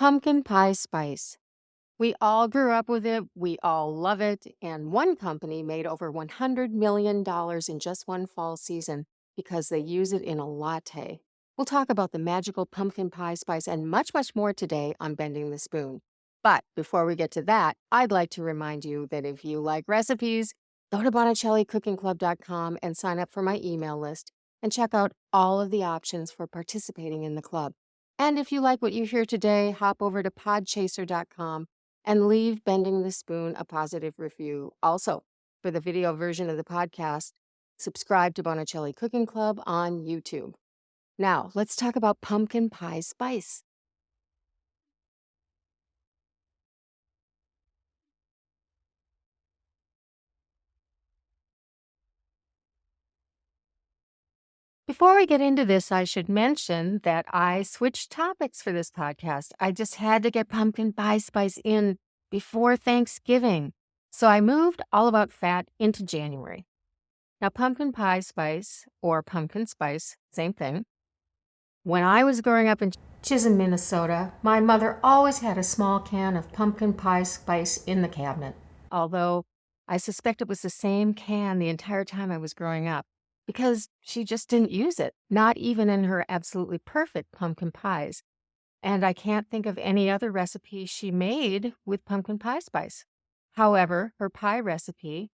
Pumpkin pie spice. We all grew up with it, we all love it, and one company made over $100 million in just one fall season because they use it in a latte. We'll talk about the magical pumpkin pie spice and much, much more today on Bending the Spoon. But before we get to that, I'd like to remind you that if you like recipes, go to BonicelliCookingClub.com and sign up for my email list and check out all of the options for participating in the club. And if you like what you hear today, hop over to podchaser.com and leave Bending the Spoon a positive review. Also, for the video version of the podcast, subscribe to Bonicelli Cooking Club on YouTube. Now, let's talk about pumpkin pie spice. Before we get into this, I should mention that I switched topics for this podcast. I just had to get pumpkin pie spice in before Thanksgiving. So I moved All About Fat into January. Now, pumpkin pie spice or pumpkin spice, same thing. When I was growing up in Chisholm, Minnesota, my mother always had a small can of pumpkin pie spice in the cabinet, although I suspect it was the same can the entire time I was growing up because she just didn't use it, not even in her absolutely perfect pumpkin pies. And I can't think of any other recipe she made with pumpkin pie spice. However, her pie recipe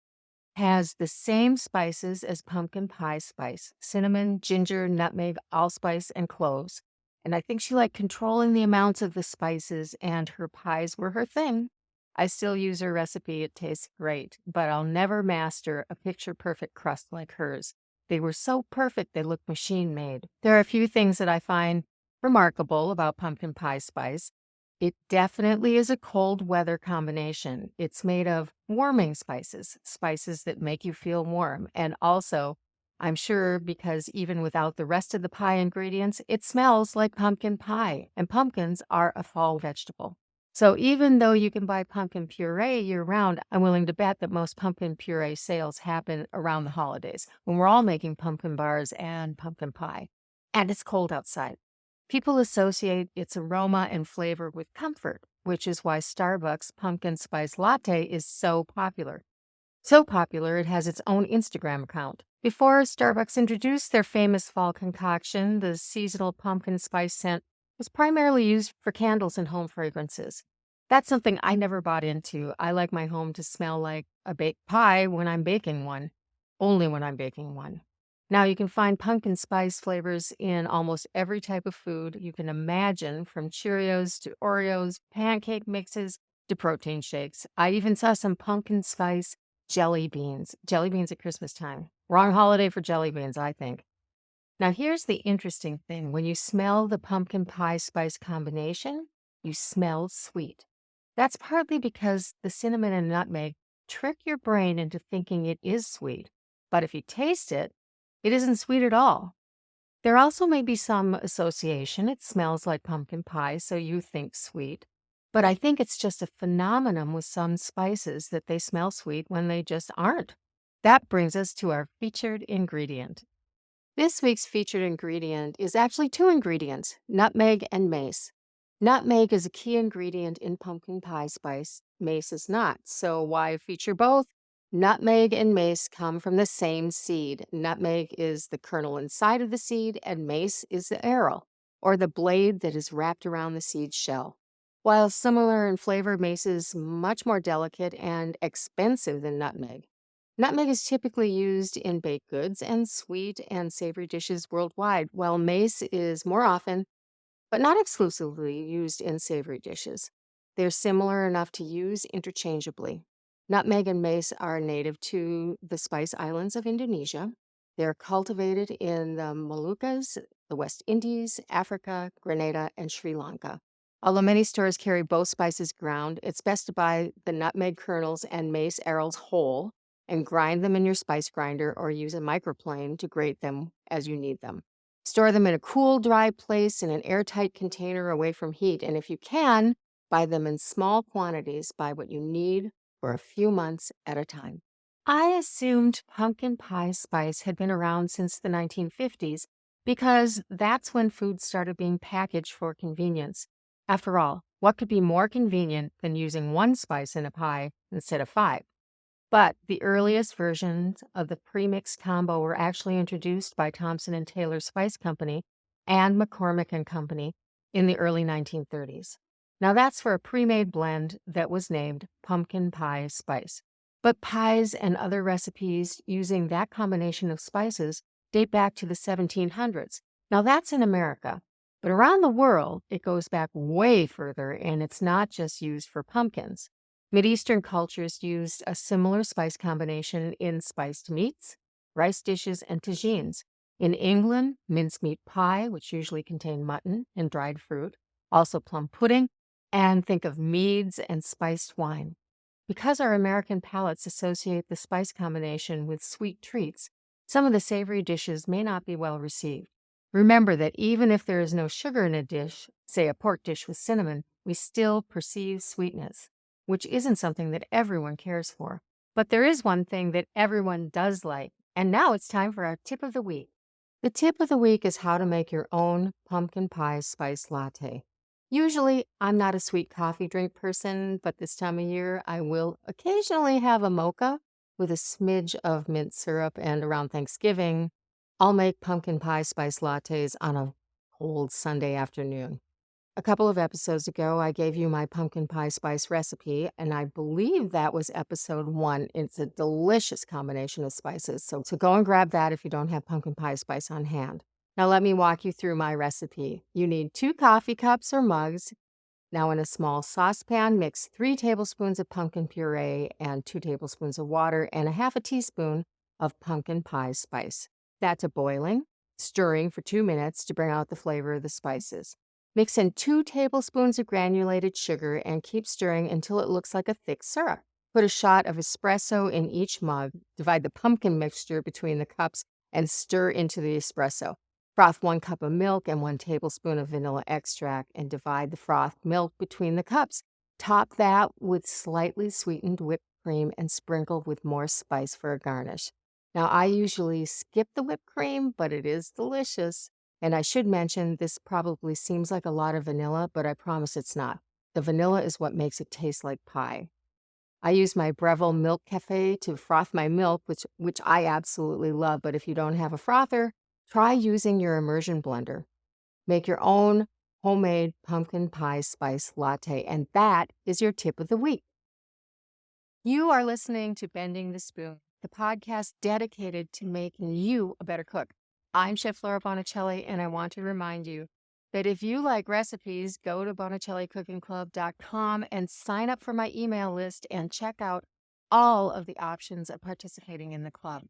has the same spices as pumpkin pie spice: cinnamon, ginger, nutmeg, allspice, and cloves. And I think she liked controlling the amounts of the spices, and her pies were her thing. I still use her recipe. It tastes great, but I'll never master a picture perfect crust like hers. They were so perfect they look machine made. There are a few things that I find remarkable about pumpkin pie spice. It definitely is a cold weather combination. It's made of warming spices, spices that make you feel warm. And also, I'm sure because even without the rest of the pie ingredients, it smells like pumpkin pie. And pumpkins are a fall vegetable. So even though you can buy pumpkin puree year round, I'm willing to bet that most pumpkin puree sales happen around the holidays when we're all making pumpkin bars and pumpkin pie. And it's cold outside. People associate its aroma and flavor with comfort, which is why Starbucks pumpkin spice latte is so popular. So popular, it has its own Instagram account. Before Starbucks introduced their famous fall concoction, the seasonal pumpkin spice scent was primarily used for candles and home fragrances. That's something I never bought into. I like my home to smell like a baked pie when I'm baking one, only when I'm baking one. Now, you can find pumpkin spice flavors in almost every type of food you can imagine, from Cheerios to Oreos, pancake mixes to protein shakes. I even saw some pumpkin spice jelly beans at Christmas time. Wrong holiday for jelly beans, I think. Now, here's the interesting thing. When you smell the pumpkin pie spice combination, you smell sweet. That's partly because the cinnamon and nutmeg trick your brain into thinking it is sweet. But if you taste it, it isn't sweet at all. There also may be some association. It smells like pumpkin pie, so you think sweet. But I think it's just a phenomenon with some spices that they smell sweet when they just aren't. That brings us to our featured ingredient. This week's featured ingredient is actually two ingredients: nutmeg and mace. Nutmeg is a key ingredient in pumpkin pie spice. Mace is not. So why feature both? Nutmeg and mace come from the same seed. Nutmeg is the kernel inside of the seed, and mace is the aril, or the blade that is wrapped around the seed shell. While similar in flavor, mace is much more delicate and expensive than nutmeg. Nutmeg is typically used in baked goods and sweet and savory dishes worldwide, while mace is more often, but not exclusively, used in savory dishes. They're similar enough to use interchangeably. Nutmeg and mace are native to the Spice Islands of Indonesia. They're cultivated in the Moluccas, the West Indies, Africa, Grenada, and Sri Lanka. Although many stores carry both spices ground, it's best to buy the nutmeg kernels and mace arils whole and grind them in your spice grinder or use a microplane to grate them as you need them. Store them in a cool, dry place in an airtight container away from heat. And if you can, buy them in small quantities. Buy what you need for a few months at a time. I assumed pumpkin pie spice had been around since the 1950s because that's when food started being packaged for convenience. After all, what could be more convenient than using one spice in a pie instead of five? But the earliest versions of the premix combo were actually introduced by Thompson and Taylor Spice Company and McCormick and Company in the early 1930s. Now that's for a pre-made blend that was named pumpkin pie spice. But pies and other recipes using that combination of spices date back to the 1700s. Now that's in America. But around the world, it goes back way further, and it's not just used for pumpkins. Mideastern cultures used a similar spice combination in spiced meats, rice dishes, and tagines. In England, mincemeat pie, which usually contained mutton and dried fruit, also plum pudding, and think of meads and spiced wine. Because our American palates associate the spice combination with sweet treats, some of the savory dishes may not be well received. Remember that even if there is no sugar in a dish, say a pork dish with cinnamon, we still perceive sweetness, which isn't something that everyone cares for. But there is one thing that everyone does like, and now it's time for our tip of the week. The tip of the week is how to make your own pumpkin pie spice latte. Usually, I'm not a sweet coffee drink person, but this time of year, I will occasionally have a mocha with a smidge of mint syrup, and around Thanksgiving, I'll make pumpkin pie spice lattes on a cold Sunday afternoon. A couple of episodes ago, I gave you my pumpkin pie spice recipe, and I believe that was episode 1. It's a delicious combination of spices, so go and grab that if you don't have pumpkin pie spice on hand. Now let me walk you through my recipe. You need 2 coffee cups or mugs. Now in a small saucepan, mix 3 tablespoons of pumpkin puree and 2 tablespoons of water and a half a teaspoon of pumpkin pie spice. That to boiling, stirring for 2 minutes to bring out the flavor of the spices. Mix in 2 tablespoons of granulated sugar and keep stirring until it looks like a thick syrup. Put a shot of espresso in each mug. Divide the pumpkin mixture between the cups and stir into the espresso. Froth 1 cup of milk and 1 tablespoon of vanilla extract and divide the frothed milk between the cups. Top that with slightly sweetened whipped cream and sprinkle with more spice for a garnish. Now, I usually skip the whipped cream, but it is delicious. And I should mention, this probably seems like a lot of vanilla, but I promise it's not. The vanilla is what makes it taste like pie. I use my Breville Milk Cafe to froth my milk, which I absolutely love, but if you don't have a frother, try using your immersion blender. Make your own homemade pumpkin pie spice latte, and that is your tip of the week. You are listening to Bending the Spoon, the podcast dedicated to making you a better cook. I'm Chef Laura Bonicelli, and I want to remind you that if you like recipes, go to BonicelliCookingClub.com and sign up for my email list and check out all of the options of participating in the club.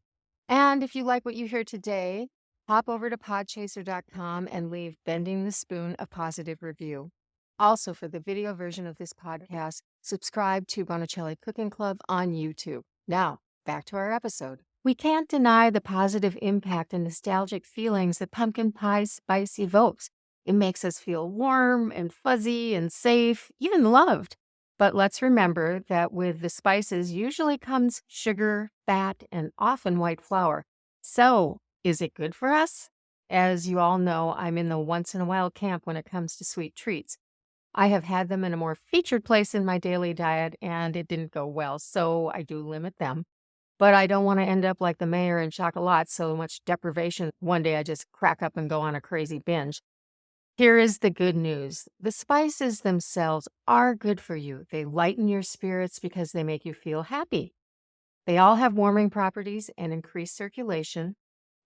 And if you like what you hear today, hop over to Podchaser.com and leave Bending the Spoon a positive review. Also, for the video version of this podcast, subscribe to Bonicelli Cooking Club on YouTube. Now, back to our episode. We can't deny the positive impact and nostalgic feelings that pumpkin pie spice evokes. It makes us feel warm and fuzzy and safe, even loved. But let's remember that with the spices usually comes sugar, fat, and often white flour. So, is it good for us? As you all know, I'm in the once-in-a-while camp when it comes to sweet treats. I have had them in a more featured place in my daily diet, and it didn't go well, so I do limit them. But I don't want to end up like the mayor in Chocolat, so much deprivation. One day I just crack up and go on a crazy binge. Here is the good news. The spices themselves are good for you. They lighten your spirits because they make you feel happy. They all have warming properties and increase circulation.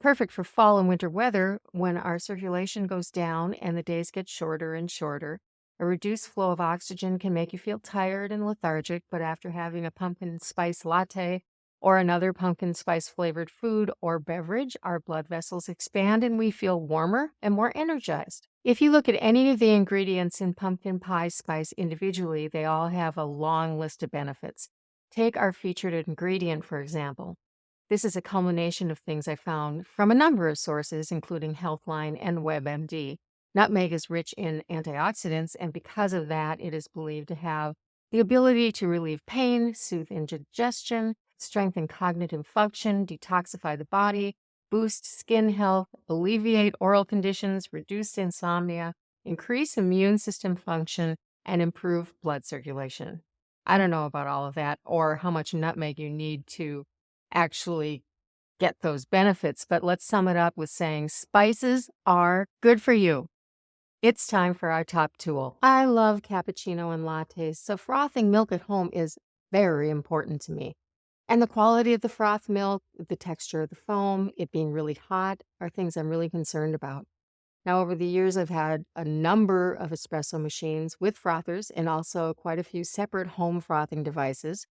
Perfect for fall and winter weather when our circulation goes down and the days get shorter and shorter. A reduced flow of oxygen can make you feel tired and lethargic, but after having a pumpkin spice latte or another pumpkin spice flavored food or beverage, our blood vessels expand and we feel warmer and more energized. If you look at any of the ingredients in pumpkin pie spice individually, they all have a long list of benefits. Take our featured ingredient, for example. This is a culmination of things I found from a number of sources, including Healthline and WebMD. Nutmeg is rich in antioxidants, and because of that, it is believed to have the ability to relieve pain, soothe indigestion, strengthen cognitive function, detoxify the body, boost skin health, alleviate oral conditions, reduce insomnia, increase immune system function, and improve blood circulation. I don't know about all of that or how much nutmeg you need to actually get those benefits, but let's sum it up with saying spices are good for you. It's time for our top tool. I love cappuccino and lattes, so frothing milk at home is very important to me. And the quality of the froth milk, the texture of the foam, it being really hot are things I'm really concerned about. Now, over the years, I've had a number of espresso machines with frothers and also quite a few separate home frothing devices.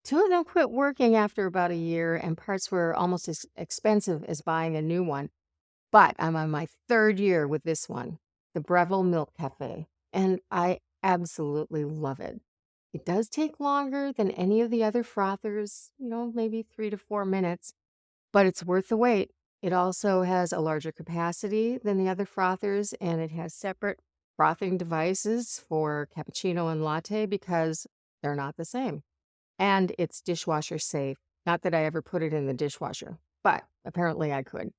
Two of them quit working after about a year, and parts were almost as expensive as buying a new one. But I'm on my third year with this one, the Breville Milk Cafe, and I absolutely love it. It does take longer than any of the other frothers, maybe 3 to 4 minutes, but it's worth the wait. It also has a larger capacity than the other frothers, and it has separate frothing devices for cappuccino and latte because they're not the same. And it's dishwasher safe. Not that I ever put it in the dishwasher, but apparently I could.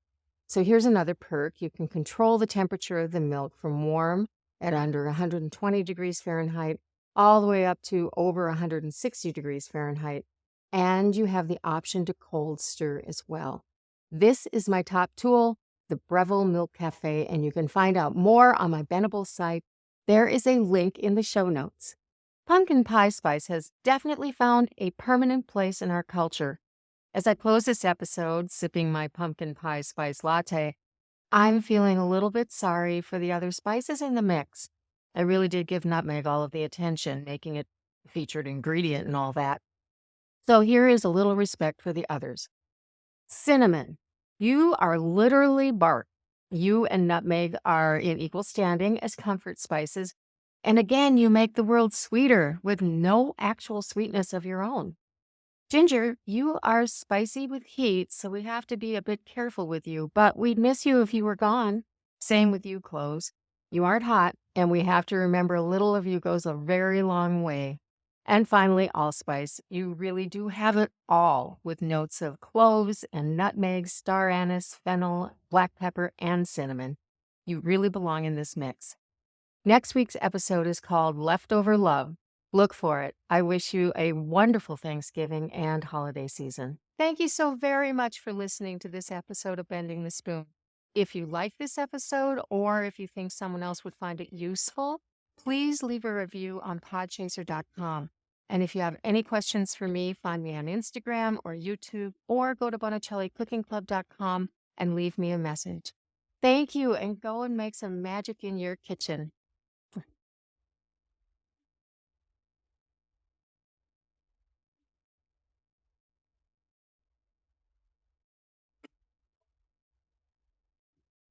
So here's another perk. You can control the temperature of the milk from warm at under 120 degrees Fahrenheit all the way up to over 160 degrees Fahrenheit. And you have the option to cold stir as well. This is my top tool, the Breville Milk Cafe, and you can find out more on my Benable site. There is a link in the show notes. Pumpkin pie spice has definitely found a permanent place in our culture. As I close this episode, sipping my pumpkin pie spice latte, I'm feeling a little bit sorry for the other spices in the mix. I really did give nutmeg all of the attention, making it a featured ingredient and all that. So here is a little respect for the others. Cinnamon. You are literally bark. You and nutmeg are in equal standing as comfort spices. And again, you make the world sweeter with no actual sweetness of your own. Ginger, you are spicy with heat, so we have to be a bit careful with you, but we'd miss you if you were gone. Same with you, cloves. You aren't hot, and we have to remember a little of you goes a very long way. And finally, allspice. You really do have it all with notes of cloves and nutmeg, star anise, fennel, black pepper, and cinnamon. You really belong in this mix. Next week's episode is called Leftover Love. Look for it. I wish you a wonderful Thanksgiving and holiday season. Thank you so very much for listening to this episode of Bending the Spoon. If you like this episode or if you think someone else would find it useful, please leave a review on podchaser.com. And if you have any questions for me, find me on Instagram or YouTube or go to bonicellicookingclub.com and leave me a message. Thank you, and go and make some magic in your kitchen.